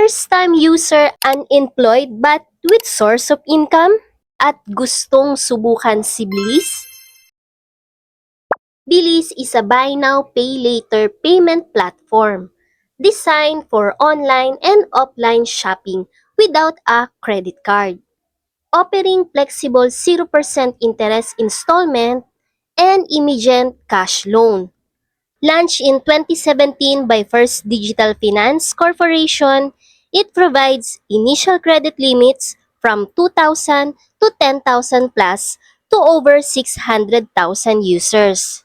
First-time user unemployed but with source of income? At gustong subukan si Bilis? Bilis is a buy now, pay later payment platform designed for online and offline shopping without a credit card, offering flexible 0% interest installment and immediate cash loan. Launched in 2017 by First Digital Finance Corporation, it provides initial credit limits from 2,000 to 10,000 plus to over 600,000 users.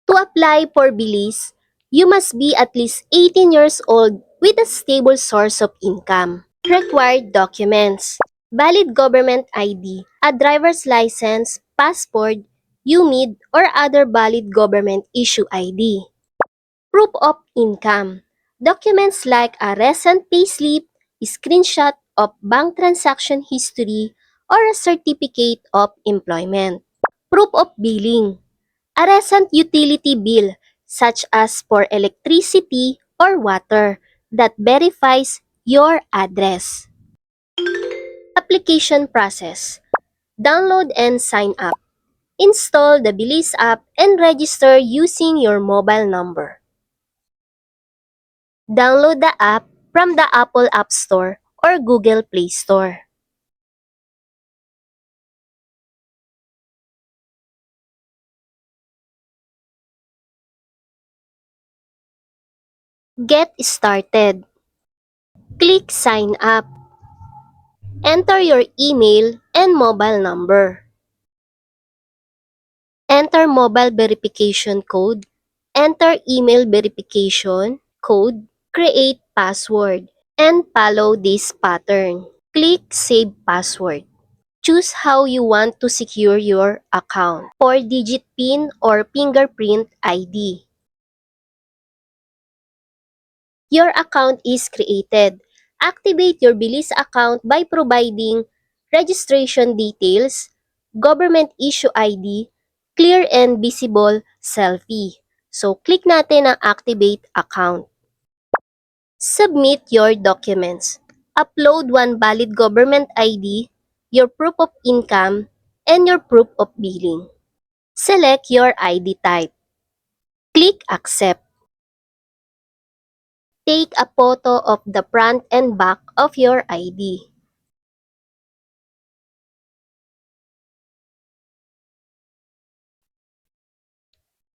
To apply for Bilis, you must be at least 18 years old with a stable source of income. Required documents: valid government ID, a driver's license, passport, UMID, or other valid government issue ID. Proof of income: documents like a recent payslip, screenshot of bank transaction history, or a certificate of employment. Proof of billing: a recent utility bill such as for electricity or water that verifies your address. Application process: download and sign up. Install the Bilis app and register using your mobile number. Download the app from the Apple App Store or Google Play Store. Get started. Click Sign Up. Enter your email and mobile number. Enter mobile verification code. Enter email verification code. Create password. And follow this pattern. Click Save Password. Choose how you want to secure your account: 4-digit PIN or fingerprint ID. Your account is created. Activate your Bilis account by providing registration details, government issue ID, clear and visible selfie. So, click natin ang Activate Account. Submit your documents. Upload one valid government ID, your proof of income, and your proof of billing. Select your ID type. Click Accept. Take a photo of the front and back of your ID.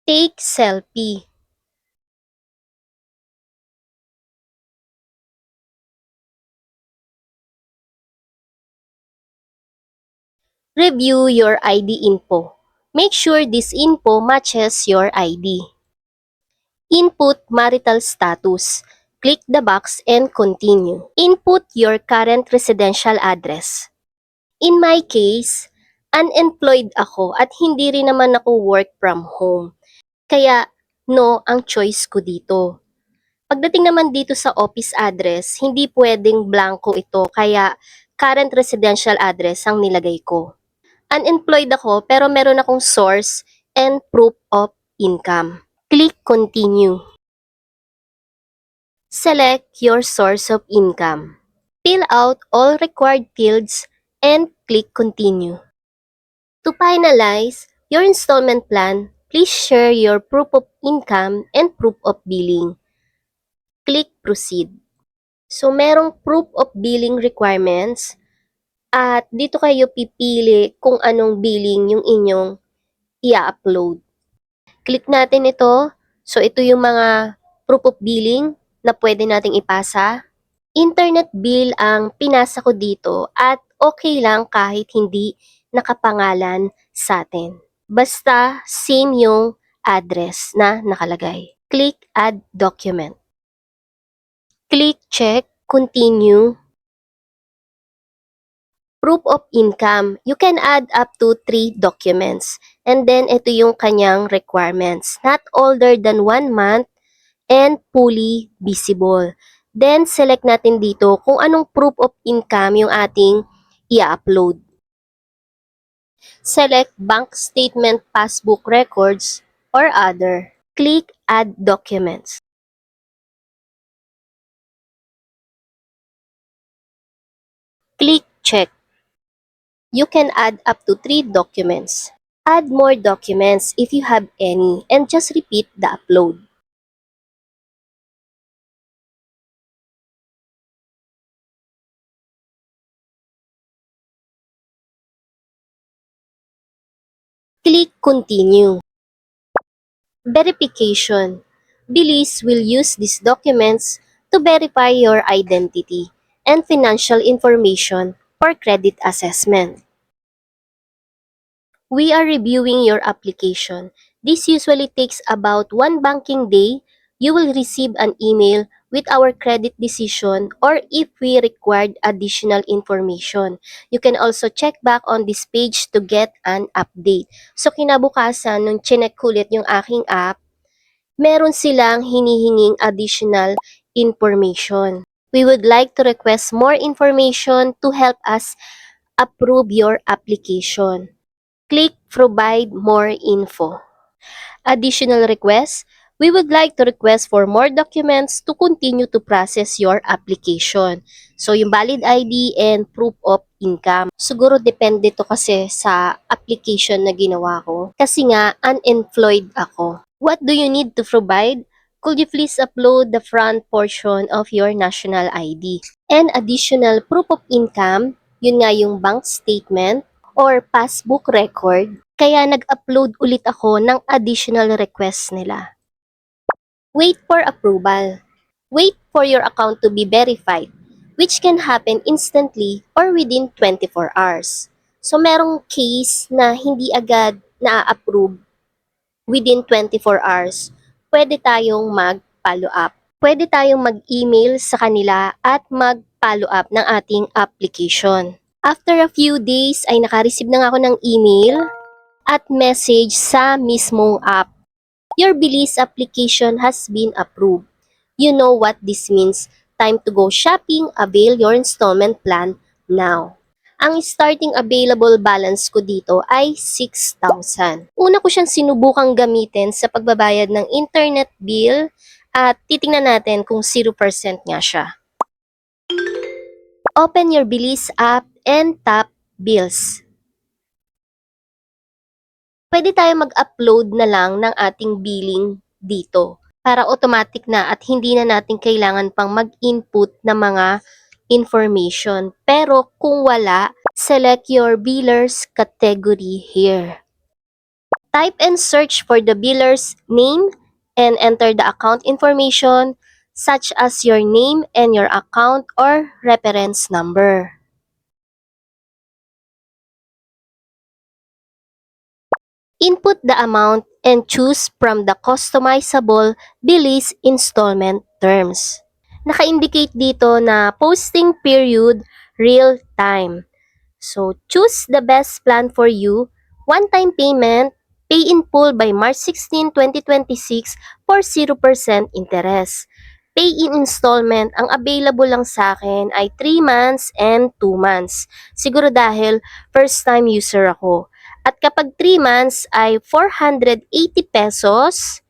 Take selfie. Review your ID info. Make sure this info matches your ID. Input marital status. Click the box and continue. Input your current residential address. In my case, unemployed ako at hindi rin naman ako work from home. Kaya, no ang choice ko dito. Pagdating naman dito sa office address, hindi pwedeng blanco ito kaya current residential address ang nilagay ko. Unemployed ako pero meron akong source and proof of income. Click Continue. Select your source of income. Fill out all required fields and click Continue. To finalize your installment plan, please share your proof of income and proof of billing. Click Proceed. So, merong proof of billing requirements at dito kayo pipili kung anong billing yung inyong i-upload. Click natin ito. So, ito yung mga proof of billing na pwede nating ipasa. Internet bill ang pinasa ko dito at okay lang kahit hindi nakapangalan sa atin. Basta same yung address na nakalagay. Click Add Document. Click Check, Continue. Proof of income. You can add up to 3 documents. And then, ito yung kanyang requirements. Not older than 1 month and fully visible. Then, select natin dito kung anong proof of income yung ating i-upload. Select bank statement, passbook records, or other. Click Add Documents. Click Check. You can add up to 3 documents. Add more documents if you have any and just repeat the upload. Click Continue. Verification. Belize will use these documents to verify your identity and financial information for credit assessment. We are reviewing your application. This usually takes about 1 banking day. You will receive an email with our credit decision or if we required additional information. You can also check back on this page to get an update. So kinabukasan, nung chinek ulit yung aking app, meron silang hinihinging additional information. We would like to request more information to help us approve your application. Click Provide More Info. Additional requests, we would like to request for more documents to continue to process your application. So, yung valid ID and proof of income. Siguro depende to kasi sa application na ginawa ko. Kasi nga, unemployed ako. What do you need to provide? Could you please upload the front portion of your national ID? And additional proof of income, yun nga yung bank statement or passbook record. Kaya nag-upload ulit ako ng additional request nila. Wait for approval. Wait for your account to be verified, which can happen instantly or within 24 hours. So merong case na hindi agad na-approve within 24 hours, pwede tayong mag-follow up. Pwede tayong mag-email sa kanila at mag-follow up ng ating application. After a few days ay naka-receive na ako ng email at message sa mismong app. Your Belize application has been approved. You know what this means. Time to go shopping. Avail your installment plan now. Ang starting available balance ko dito ay 6,000. Una ko siyang sinubukang gamitin sa pagbabayad ng internet bill at titingnan natin kung 0% nga siya. Open your Belize app and tap Bills. Pwede tayo mag-upload na lang ng ating billing dito para automatic na at hindi na natin kailangan pang mag-input ng mga information. Pero kung wala, select your biller's category here. Type and search for the biller's name and enter the account information such as your name and your account or reference number. Input the amount and choose from the customizable Belize installment terms. Naka-indicate dito na posting period real time. So, choose the best plan for you. One-time payment, pay in full by March 16, 2026 for 0% interest. Pay in installment, ang available lang sa akin ay 3 months and 2 months. Siguro dahil first time user ako. At kapag 3 months ay 480 pesos.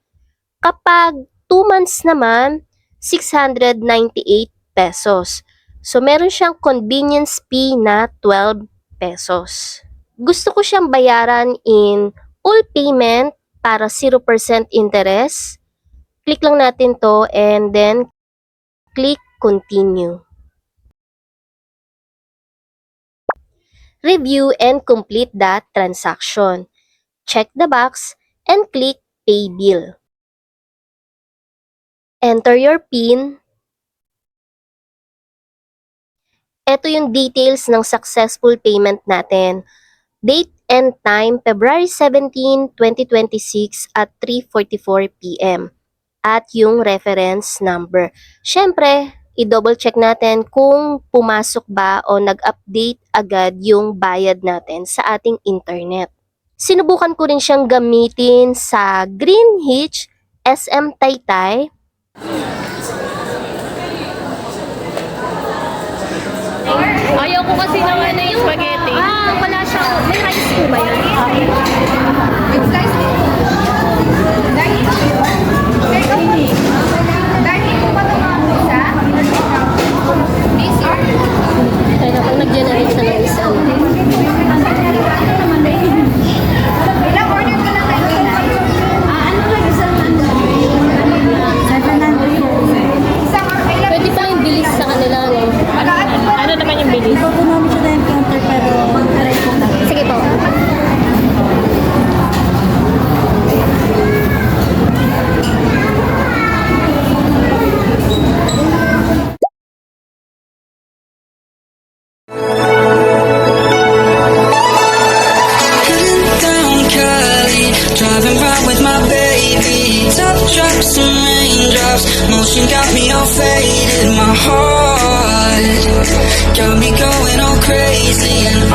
Kapag 2 months naman, 698 pesos. So, meron siyang convenience fee na 12 pesos. Gusto ko siyang bayaran in full payment para 0% interest. Click lang natin to and then click continue. Review and complete that transaction. Check the box and click pay bill. Enter your PIN. Ito yung details ng successful payment natin. Date and time, February 17, 2026 at 3:44 p.m. At yung reference number. Siyempre, i-double check natin kung pumasok ba o nag-update agad yung bayad natin sa ating internet. Sinubukan ko rin siyang gamitin sa Green Hitch, SM Taytay. Ayaw ko kasi naman na yung spaghetti. Wala siyang, may rice po ba yan? Yung slice dito. Dahil po ba ito mga pusa? Busy. Kaya na pang nagyan Some raindrops, motion got me all faded. My heart got me going all crazy, and